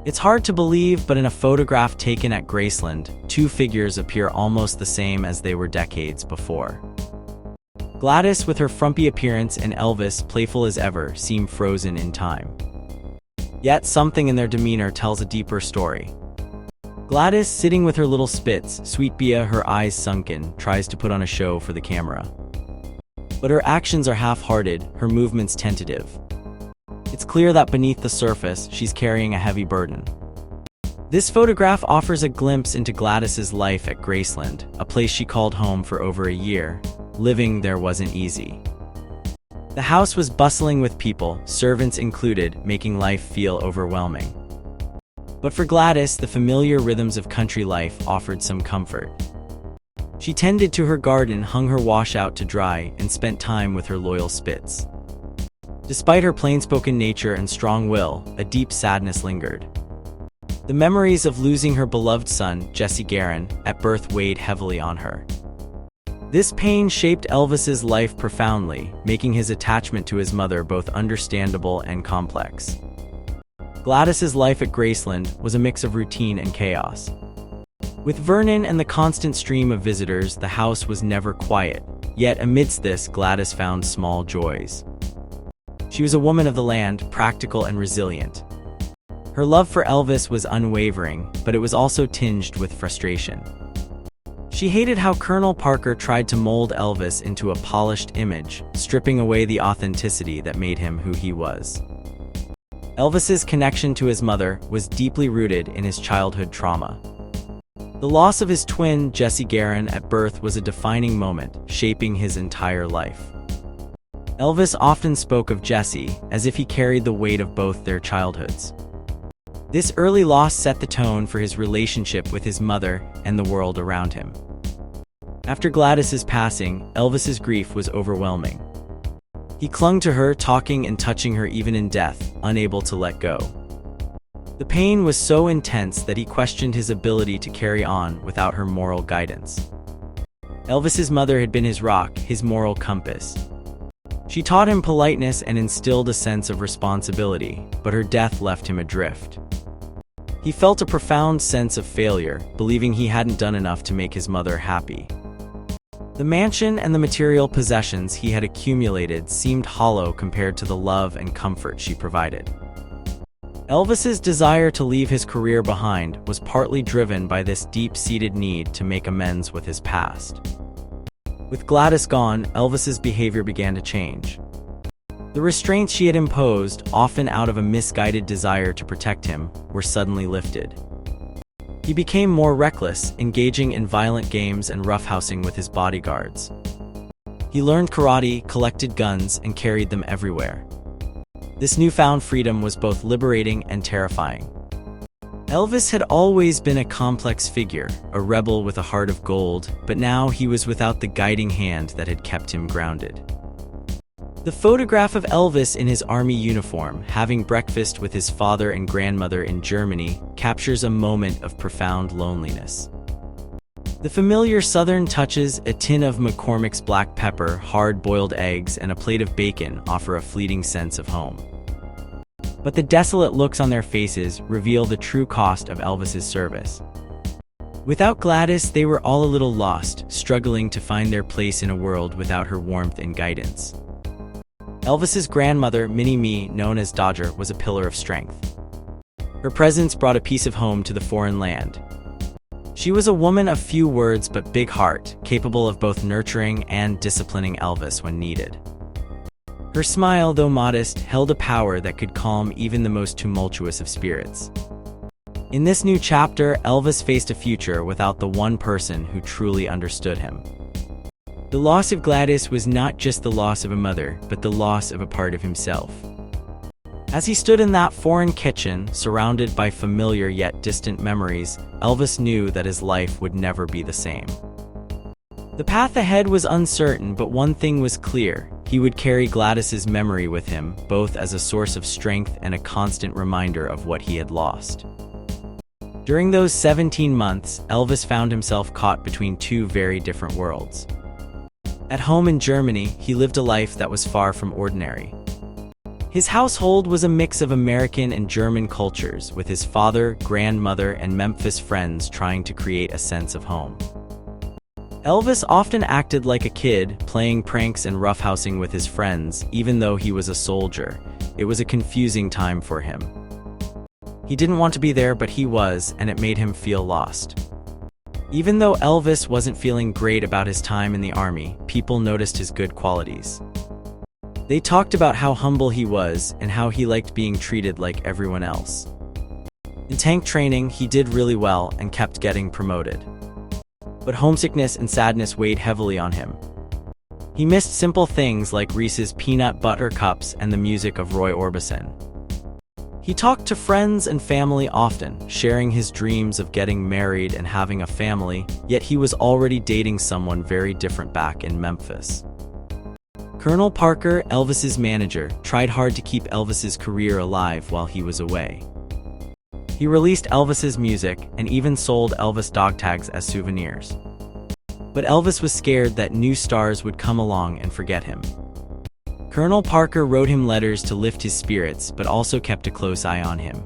It's hard to believe, but in a photograph taken at Graceland, two figures appear almost the same as they were decades before. Gladys, with her frumpy appearance, and Elvis, playful as ever, seem frozen in time. Yet something in their demeanor tells a deeper story. Gladys, sitting with her little spitz, Sweetpea, her eyes sunken, tries to put on a show for the camera. But her actions are half-hearted, her movements tentative. It's clear that beneath the surface, she's carrying a heavy burden. This photograph offers a glimpse into Gladys's life at Graceland, a place she called home for over a year. Living there wasn't easy. The house was bustling with people, servants included, making life feel overwhelming. But for Gladys, the familiar rhythms of country life offered some comfort. She tended to her garden, hung her washout to dry, and spent time with her loyal spitz. Despite her plain-spoken nature and strong will, a deep sadness lingered. The memories of losing her beloved son, Jesse Garon, at birth weighed heavily on her. This pain shaped Elvis's life profoundly, making his attachment to his mother both understandable and complex. Gladys's life at Graceland was a mix of routine and chaos. With Vernon and the constant stream of visitors, the house was never quiet. Yet amidst this, Gladys found small joys. She was a woman of the land, practical and resilient. Her love for Elvis was unwavering, but it was also tinged with frustration. She hated how Colonel Parker tried to mold Elvis into a polished image, stripping away the authenticity that made him who he was. Elvis's connection to his mother was deeply rooted in his childhood trauma. The loss of his twin, Jesse Garon, at birth was a defining moment, shaping his entire life. Elvis often spoke of Jesse as if he carried the weight of both their childhoods. This early loss set the tone for his relationship with his mother and the world around him. After Gladys's passing, Elvis's grief was overwhelming. He clung to her, talking and touching her even in death, unable to let go. The pain was so intense that he questioned his ability to carry on without her moral guidance. Elvis's mother had been his rock, his moral compass. She taught him politeness and instilled a sense of responsibility, but her death left him adrift. He felt a profound sense of failure, believing he hadn't done enough to make his mother happy. The mansion and the material possessions he had accumulated seemed hollow compared to the love and comfort she provided. Elvis's desire to leave his career behind was partly driven by this deep-seated need to make amends with his past. With Gladys gone, Elvis's behavior began to change. The restraints she had imposed, often out of a misguided desire to protect him, were suddenly lifted. He became more reckless, engaging in violent games and roughhousing with his bodyguards. He learned karate, collected guns, and carried them everywhere. This newfound freedom was both liberating and terrifying. Elvis had always been a complex figure, a rebel with a heart of gold, but now he was without the guiding hand that had kept him grounded. The photograph of Elvis in his army uniform, having breakfast with his father and grandmother in Germany, captures a moment of profound loneliness. The familiar southern touches, a tin of McCormick's black pepper, hard-boiled eggs, and a plate of bacon offer a fleeting sense of home. But the desolate looks on their faces reveal the true cost of Elvis's service. Without Gladys, they were all a little lost, struggling to find their place in a world without her warmth and guidance. Elvis's grandmother, Minnie Mae, known as Dodger, was a pillar of strength. Her presence brought a piece of home to the foreign land. She was a woman of few words but big heart, capable of both nurturing and disciplining Elvis when needed. Her smile, though modest, held a power that could calm even the most tumultuous of spirits. In this new chapter, Elvis faced a future without the one person who truly understood him. The loss of Gladys was not just the loss of a mother, but the loss of a part of himself. As he stood in that foreign kitchen, surrounded by familiar yet distant memories, Elvis knew that his life would never be the same. The path ahead was uncertain, but one thing was clear: he would carry Gladys's memory with him, both as a source of strength and a constant reminder of what he had lost. During those 17 months, Elvis found himself caught between two very different worlds. At home in Germany, he lived a life that was far from ordinary. His household was a mix of American and German cultures, with his father, grandmother, and Memphis friends trying to create a sense of home. Elvis often acted like a kid, playing pranks and roughhousing with his friends, even though he was a soldier. It was a confusing time for him. He didn't want to be there, but he was, and it made him feel lost. Even though Elvis wasn't feeling great about his time in the army, people noticed his good qualities. They talked about how humble he was and how he liked being treated like everyone else. In tank training, he did really well and kept getting promoted. But homesickness and sadness weighed heavily on him. He missed simple things like Reese's peanut butter cups and the music of Roy Orbison. He talked to friends and family often, sharing his dreams of getting married and having a family, yet he was already dating someone very different back in Memphis. Colonel Parker, Elvis's manager, tried hard to keep Elvis's career alive while he was away. He released Elvis's music and even sold Elvis dog tags as souvenirs. But Elvis was scared that new stars would come along and forget him. Colonel Parker wrote him letters to lift his spirits, but also kept a close eye on him.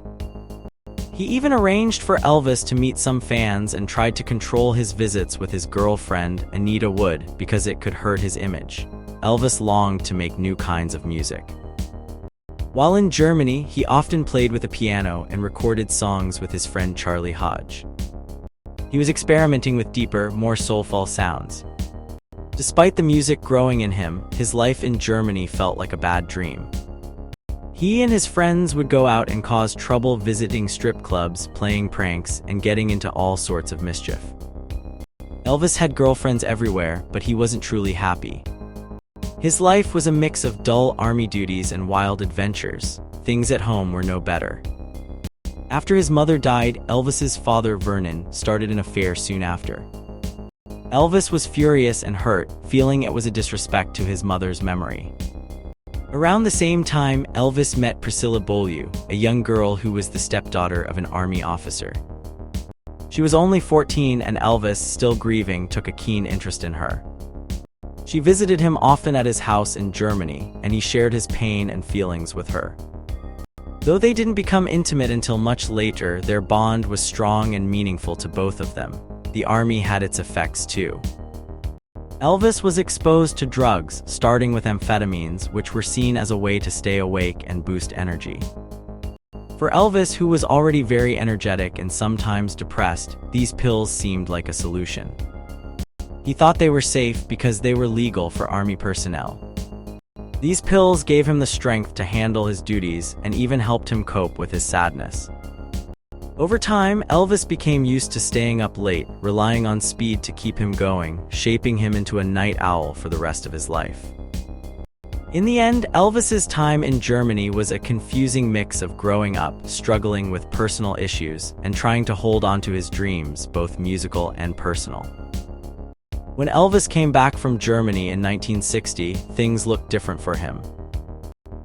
He even arranged for Elvis to meet some fans and tried to control his visits with his girlfriend, Anita Wood, because it could hurt his image. Elvis longed to make new kinds of music. While in Germany, he often played with a piano and recorded songs with his friend Charlie Hodge. He was experimenting with deeper, more soulful sounds. Despite the music growing in him, his life in Germany felt like a bad dream. He and his friends would go out and cause trouble visiting strip clubs, playing pranks, and getting into all sorts of mischief. Elvis had girlfriends everywhere, but he wasn't truly happy. His life was a mix of dull army duties and wild adventures. Things at home were no better. After his mother died, Elvis's father, Vernon, started an affair soon after. Elvis was furious and hurt, feeling it was a disrespect to his mother's memory. Around the same time, Elvis met Priscilla Beaulieu, a young girl who was the stepdaughter of an army officer. She was only 14, and Elvis, still grieving, took a keen interest in her. She visited him often at his house in Germany, and he shared his pain and feelings with her. Though they didn't become intimate until much later, their bond was strong and meaningful to both of them. The army had its effects too. Elvis was exposed to drugs, starting with amphetamines, which were seen as a way to stay awake and boost energy. For Elvis, who was already very energetic and sometimes depressed, these pills seemed like a solution. He thought they were safe because they were legal for army personnel. These pills gave him the strength to handle his duties and even helped him cope with his sadness. Over time, Elvis became used to staying up late, relying on speed to keep him going, shaping him into a night owl for the rest of his life. In the end, Elvis's time in Germany was a confusing mix of growing up, struggling with personal issues, and trying to hold on to his dreams, both musical and personal. When Elvis came back from Germany in 1960, things looked different for him.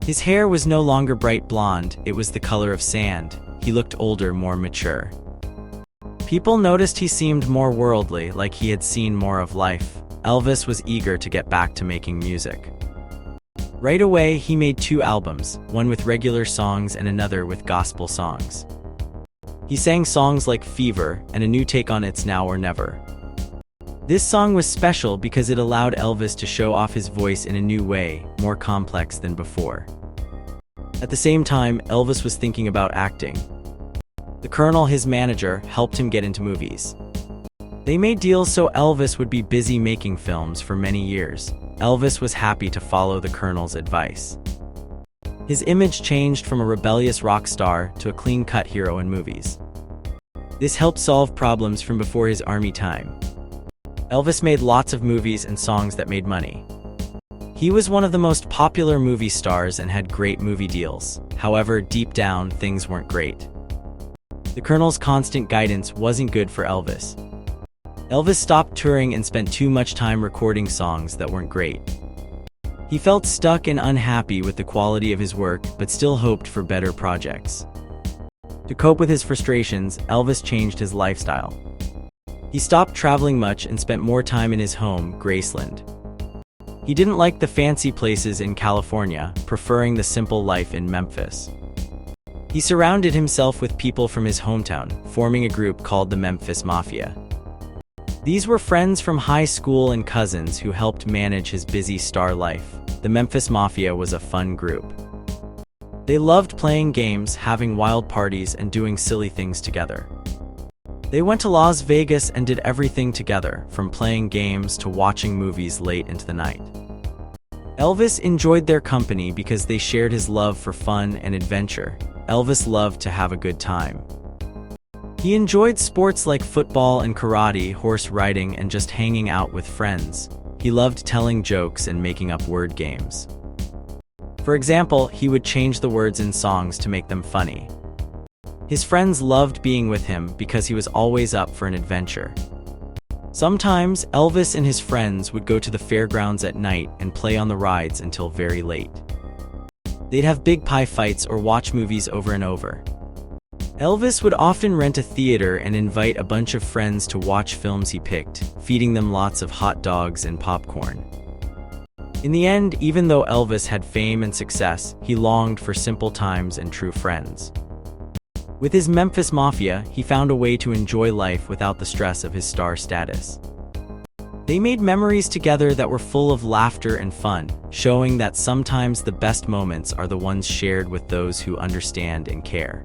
His hair was no longer bright blonde, it was the color of sand. He looked older, more mature. People noticed he seemed more worldly, like he had seen more of life. Elvis was eager to get back to making music. Right away, he made 2 albums, one with regular songs and another with gospel songs. He sang songs like Fever and a new take on It's Now or Never. This song was special because it allowed Elvis to show off his voice in a new way, more complex than before. At the same time, Elvis was thinking about acting. The Colonel, his manager, helped him get into movies. They made deals so Elvis would be busy making films for many years. Elvis was happy to follow the Colonel's advice. His image changed from a rebellious rock star to a clean-cut hero in movies. This helped solve problems from before his army time. Elvis made lots of movies and songs that made money. He was one of the most popular movie stars and had great movie deals. However, deep down, things weren't great. The Colonel's constant guidance wasn't good for Elvis. Elvis stopped touring and spent too much time recording songs that weren't great. He felt stuck and unhappy with the quality of his work, but still hoped for better projects. To cope with his frustrations, Elvis changed his lifestyle. He stopped traveling much and spent more time in his home, Graceland. He didn't like the fancy places in California, preferring the simple life in Memphis. He surrounded himself with people from his hometown, forming a group called the Memphis Mafia. These were friends from high school and cousins who helped manage his busy star life. The Memphis Mafia was a fun group. They loved playing games, having wild parties, and doing silly things together. They went to Las Vegas and did everything together, from playing games to watching movies late into the night. Elvis enjoyed their company because they shared his love for fun and adventure. Elvis loved to have a good time. He enjoyed sports like football and karate, horse riding, and just hanging out with friends. He loved telling jokes and making up word games. For example, he would change the words in songs to make them funny. His friends loved being with him because he was always up for an adventure. Sometimes, Elvis and his friends would go to the fairgrounds at night and play on the rides until very late. They'd have big pie fights or watch movies over and over. Elvis would often rent a theater and invite a bunch of friends to watch films he picked, feeding them lots of hot dogs and popcorn. In the end, even though Elvis had fame and success, he longed for simple times and true friends. With his Memphis Mafia, he found a way to enjoy life without the stress of his star status. They made memories together that were full of laughter and fun, showing that sometimes the best moments are the ones shared with those who understand and care.